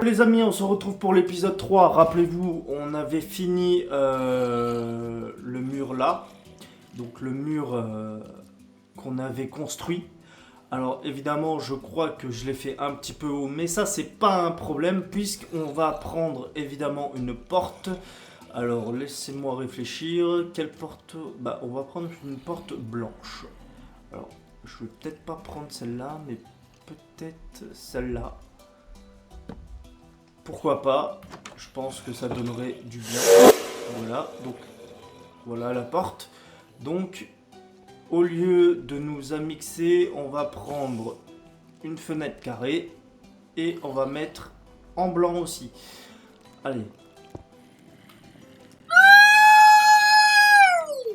Les amis, on se retrouve pour l'épisode 3. Rappelez-vous, on avait fini le mur là. Donc le mur qu'on avait construit. Alors évidemment, je crois que je l'ai fait un petit peu haut, mais ça c'est pas un problème puisqu'on va prendre évidemment une porte. Alors laissez-moi réfléchir. Quelle porte? Bah on va prendre une porte blanche. Alors je vais peut-être pas prendre celle-là, mais peut-être celle-là. Pourquoi pas? Je pense que ça donnerait du bien. Voilà, donc voilà la porte. Donc au lieu de nous amixer, on va prendre une fenêtre carrée et on va mettre en blanc aussi. Allez.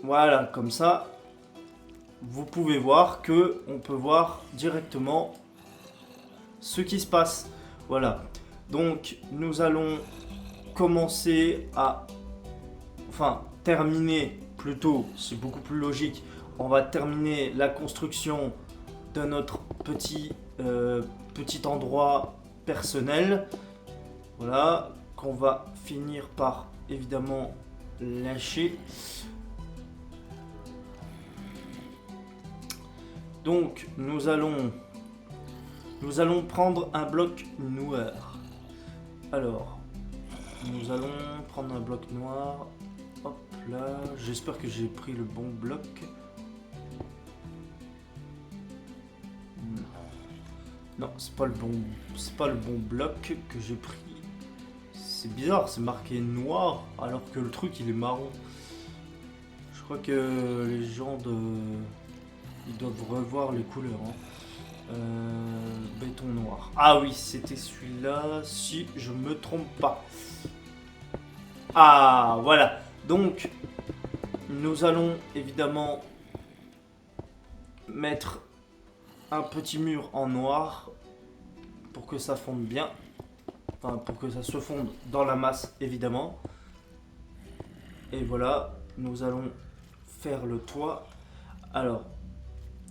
Voilà, comme ça, vous pouvez voir que on peut voir directement ce qui se passe. Voilà. Donc nous allons commencer à... Enfin, terminer plutôt, c'est beaucoup plus logique. On va terminer la construction de notre petit endroit personnel. Voilà, qu'on va finir par évidemment lâcher. Donc nous allons prendre un bloc noir. Alors, nous allons prendre un bloc noir. Hop là, j'espère que j'ai pris le bon bloc. Non, c'est pas le bon bloc que j'ai pris. C'est bizarre, c'est marqué noir alors que le truc il est marron. Je crois que les gens ils doivent revoir les couleurs. Béton noir. Ah oui, c'était celui-là, si je me trompe pas. Ah, voilà. Donc, nous allons évidemment mettre un petit mur en noir pour que ça fonde bien. Enfin, pour que ça se fonde dans la masse, évidemment. Et voilà, nous allons faire le toit. Alors,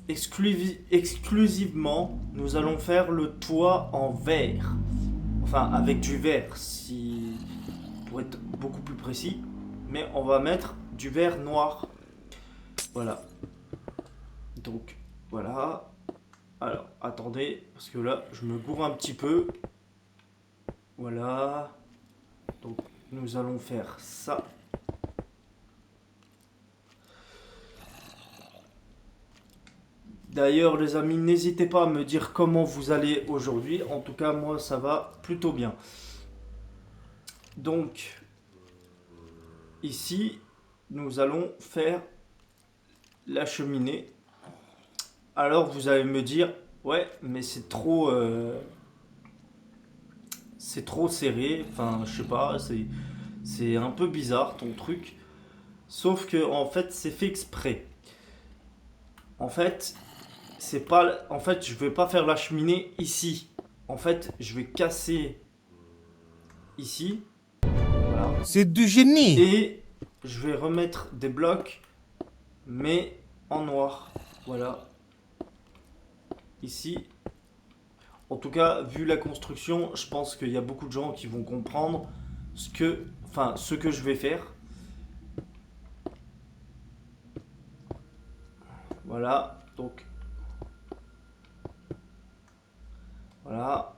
exclusivement, nous allons faire le toit en verre. Enfin, avec du verre, pour être beaucoup plus précis. Mais on va mettre du verre noir. Voilà. Donc, voilà. Alors, attendez, parce que là, je me gourre un petit peu. Voilà. Donc, nous allons faire ça. D'ailleurs, les amis, n'hésitez pas à me dire comment vous allez aujourd'hui. En tout cas, moi, ça va plutôt bien. Donc, ici, nous allons faire la cheminée. Alors, vous allez me dire, ouais, mais c'est trop serré. Enfin, je sais pas, c'est un peu bizarre ton truc. Sauf que, en fait, c'est fait exprès. En fait, je vais pas faire la cheminée ici. En fait, je vais casser ici. Voilà. C'est du génie. Et je vais remettre des blocs, mais en noir. Voilà. Ici. En tout cas, vu la construction, je pense qu'il y a beaucoup de gens qui vont comprendre ce que je vais faire. Voilà. Donc, voilà.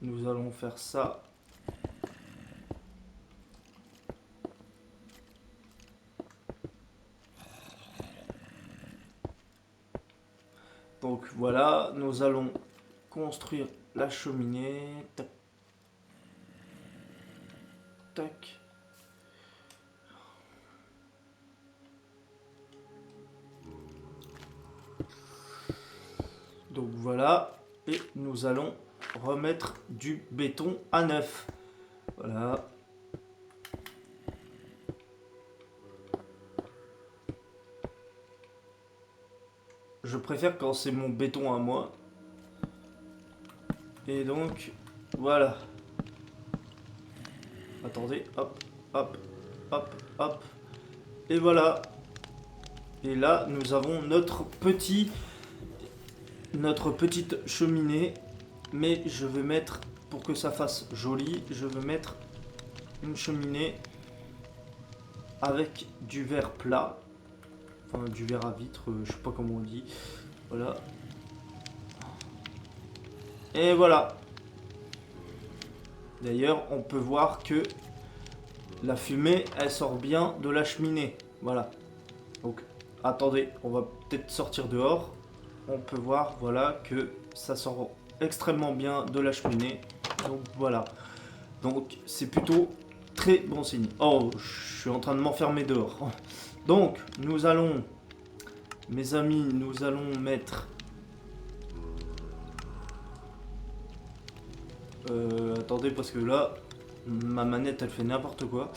Nous allons faire ça. Donc voilà, nous allons construire la cheminée. Tac. Tac. Donc voilà, et nous allons remettre du béton à neuf. Voilà. Je préfère quand c'est mon béton à moi. Et donc, voilà. Attendez, hop, hop, hop, hop. Et voilà. Et là, nous avons notre petite cheminée. Mais je vais mettre, pour que ça fasse joli, je vais mettre une cheminée avec du verre plat. Enfin, du verre à vitre, je sais pas comment on dit. Voilà. Et voilà. D'ailleurs, on peut voir que la fumée, elle sort bien de la cheminée. Voilà. Donc, attendez, on va peut-être sortir dehors. On peut voir, voilà, que ça sort extrêmement bien de la cheminée. Donc, voilà. Donc, c'est plutôt très bon signe. Oh, je suis en train de m'enfermer dehors. Donc, nous allons, mes amis, nous allons mettre... attendez, parce que là, ma manette, elle fait n'importe quoi.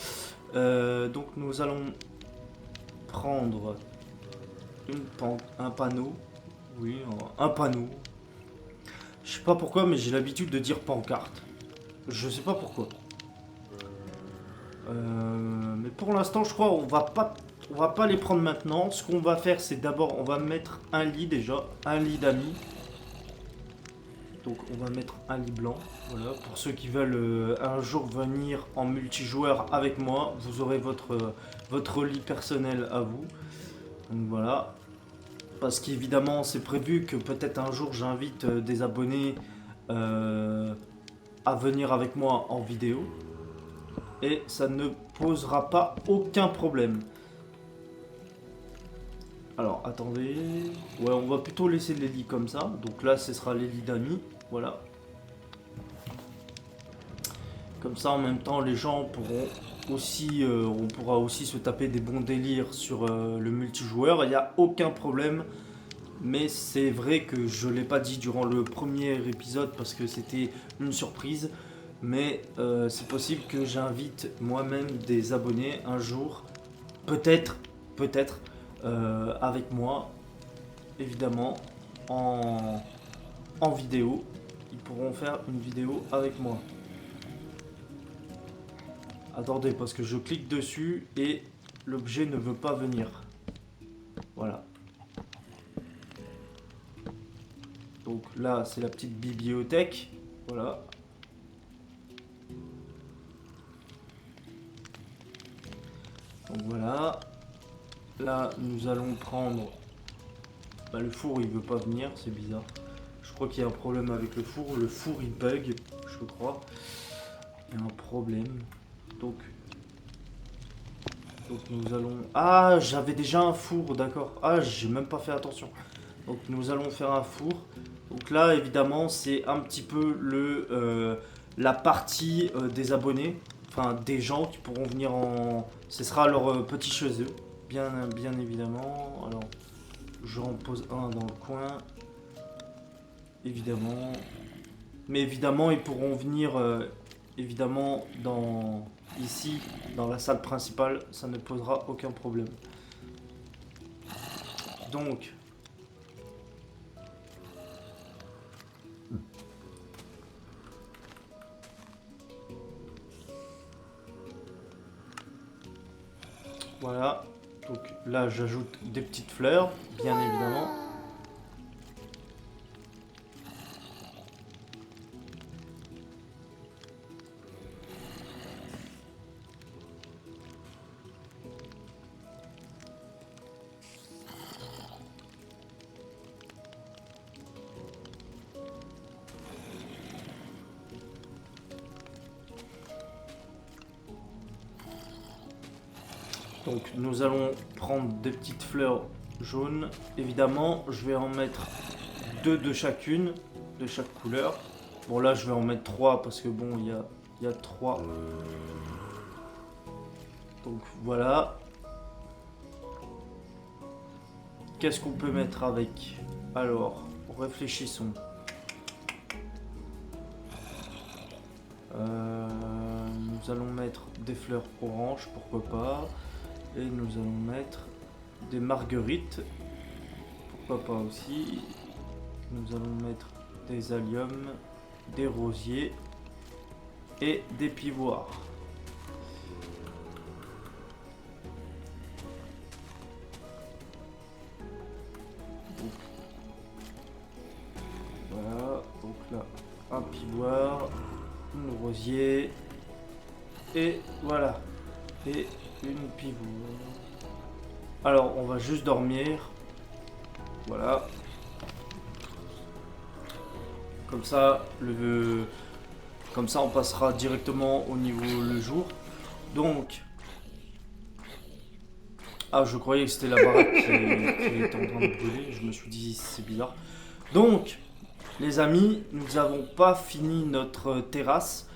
Donc, nous allons prendre un panneau. Oui, un panneau. Je sais pas pourquoi, mais j'ai l'habitude de dire pancarte. Je sais pas pourquoi. Mais pour l'instant, je crois on va pas les prendre maintenant. Ce qu'on va faire, c'est d'abord, on va mettre un lit déjà, un lit d'amis. Donc, on va mettre un lit blanc. Voilà, pour ceux qui veulent un jour venir en multijoueur avec moi, vous aurez votre lit personnel à vous. Donc voilà. Parce qu'évidemment, c'est prévu que peut-être un jour j'invite des abonnés à venir avec moi en vidéo. Et ça ne posera pas aucun problème. Alors, attendez. Ouais, on va plutôt laisser les lits comme ça. Donc là, ce sera les lits d'amis. Voilà. Comme ça, en même temps, les gens pourront aussi... on pourra aussi se taper des bons délires sur le multijoueur. Il n'y a aucun problème. Mais c'est vrai que je ne l'ai pas dit durant le premier épisode parce que c'était une surprise. Mais c'est possible que j'invite moi-même des abonnés un jour. Peut-être avec moi, évidemment, en vidéo. Ils pourront faire une vidéo avec moi. Attendez, parce que je clique dessus et l'objet ne veut pas venir. Voilà. Donc là, c'est la petite bibliothèque. Voilà. Donc voilà. Là, nous allons prendre... Bah, le four, il veut pas venir, c'est bizarre. Je crois qu'il y a un problème avec le four. Le four, il bug, je crois. Il y a un problème. Donc nous allons... Ah, j'avais déjà un four, d'accord. Ah, j'ai même pas fait attention. Donc nous allons faire un four. Donc là, évidemment, c'est un petit peu la partie des abonnés. Enfin, des gens qui pourront venir en... Ce sera leur petit chez eux. Bien évidemment. Alors, j'en pose un dans le coin. Évidemment. Mais évidemment, ils pourront venir... évidemment, ici, dans la salle principale, ça ne posera aucun problème. Donc... Voilà, donc là j'ajoute des petites fleurs, bien évidemment. Donc nous allons prendre des petites fleurs jaunes. Évidemment, je vais en mettre 2 de chacune, de chaque couleur. Bon là je vais en mettre 3 parce que bon il y a 3. Donc voilà. Qu'est-ce qu'on peut mettre avec? Alors, réfléchissons. Nous allons mettre des fleurs oranges, pourquoi pas. Et nous allons mettre des marguerites, pourquoi pas aussi. Nous allons mettre des alliums, des rosiers et des pivoirs. Voilà, donc là un pivoire, une rosier, et voilà, et une pivoire. Alors on va juste dormir, voilà, comme ça on passera directement au niveau le jour. Donc ah, je croyais que c'était la baraque qui était en train de brûler, je me suis dit c'est bizarre. Donc les amis, nous n'avons pas fini notre terrasse.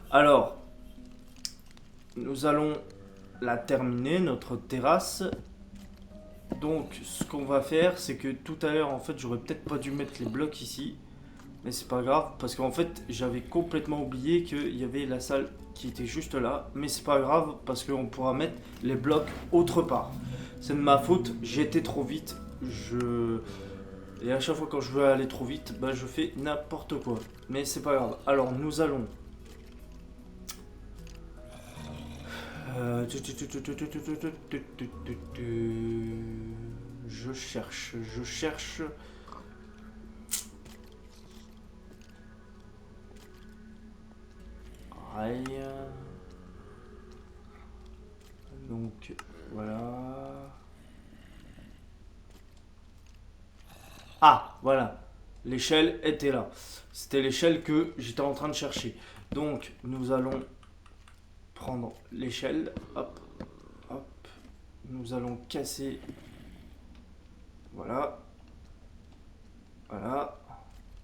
Alors, nous allons la terminer, notre terrasse. Donc, ce qu'on va faire, c'est que tout à l'heure, en fait, j'aurais peut-être pas dû mettre les blocs ici. Mais c'est pas grave, parce qu'en fait, j'avais complètement oublié qu'il y avait la salle qui était juste là. Mais c'est pas grave, parce qu'on pourra mettre les blocs autre part. C'est de ma faute, j'ai été trop vite. Et à chaque fois quand je veux aller trop vite, bah je fais n'importe quoi. Mais c'est pas grave. Alors nous allons... Je cherche. Aïe. Donc voilà. Ah, voilà. L'échelle était là. C'était l'échelle que j'étais en train de chercher. Donc, nous allons prendre l'échelle. Hop, hop. Nous allons casser. Voilà. Voilà.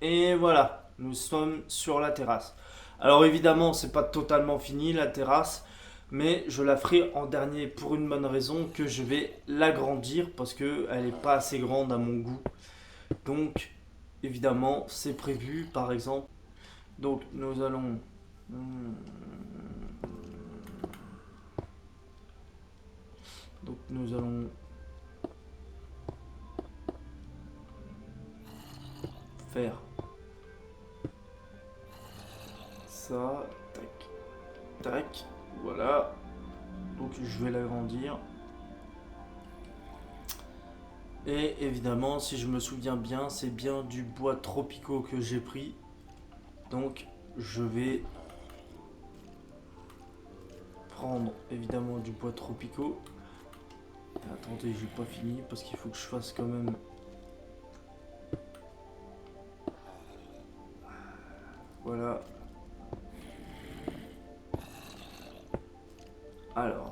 Et voilà. Nous sommes sur la terrasse. Alors, évidemment, c'est pas totalement fini, la terrasse. Mais je la ferai en dernier pour une bonne raison, que je vais l'agrandir parce qu'elle n'est pas assez grande à mon goût. Donc, évidemment, c'est prévu, par exemple. Donc, nous allons... Donc, nous allons... faire... ça, tac, tac, voilà. Donc, je vais l'agrandir. Et évidemment, si je me souviens bien, c'est bien du bois tropicaux que j'ai pris. Donc, je vais prendre évidemment du bois tropicaux. Attendez, j'ai pas fini parce qu'il faut que je fasse quand même... Voilà. Alors...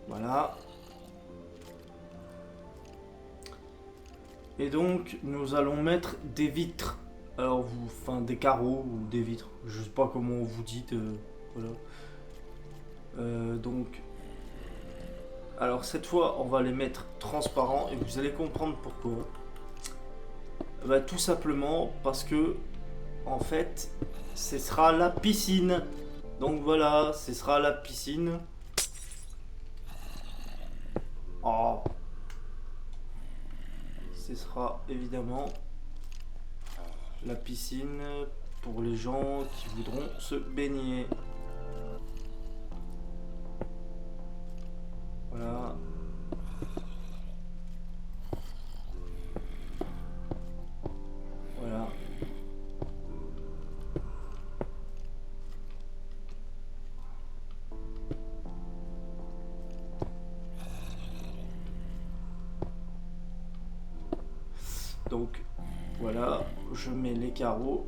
Voilà. Et donc, nous allons mettre des vitres. Alors, enfin, des carreaux ou des vitres. Je sais pas comment vous dites. Voilà. Donc, alors cette fois, on va les mettre transparents et vous allez comprendre pourquoi. Bah, tout simplement parce que, en fait, ce sera la piscine. Donc voilà, ce sera la piscine. Oh. Ce sera évidemment la piscine pour les gens qui voudront se baigner. Voilà. Voilà. Donc voilà, je mets les carreaux.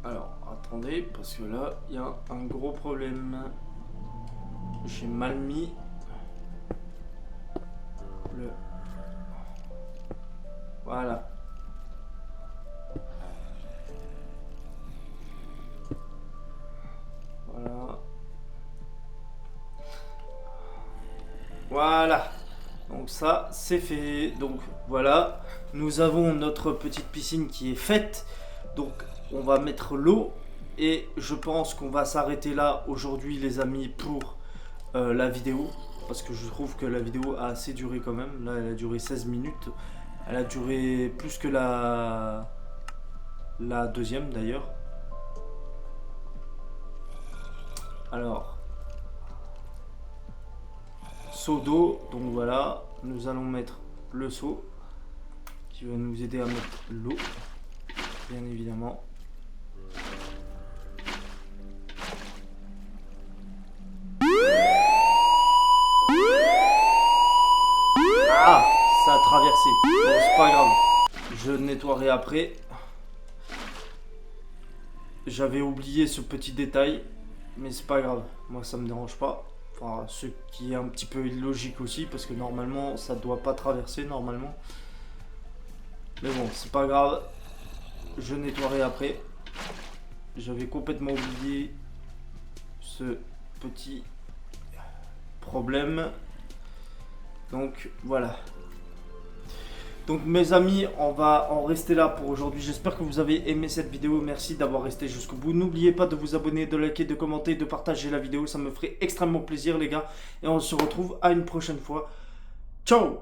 Alors attendez, parce que là il y a un gros problème. J'ai mal mis le... Voilà. Voilà. Voilà. Donc ça, c'est fait. Donc voilà, nous avons notre petite piscine qui est faite. Donc on va mettre l'eau. Et je pense qu'on va s'arrêter là aujourd'hui les amis pour la vidéo. Parce que je trouve que la vidéo a assez duré quand même. Là elle a duré 16 minutes. Elle a duré plus que la deuxième d'ailleurs. Alors, seau d'eau, donc voilà, nous allons mettre le seau qui va nous aider à mettre l'eau, bien évidemment. Ah, ça a traversé. Bon, c'est pas grave. Je nettoierai après. J'avais oublié ce petit détail, mais c'est pas grave. Moi, ça me dérange pas. Enfin, ce qui est un petit peu illogique aussi, parce que normalement, ça doit pas traverser normalement. Mais bon, c'est pas grave. Je nettoierai après. J'avais complètement oublié ce petit problème. Donc voilà. Donc mes amis, on va en rester là pour aujourd'hui. J'espère que vous avez aimé cette vidéo. Merci d'avoir resté jusqu'au bout. N'oubliez pas de vous abonner, de liker, de commenter, de partager la vidéo. Ça me ferait extrêmement plaisir les gars. Et on se retrouve à une prochaine fois. Ciao!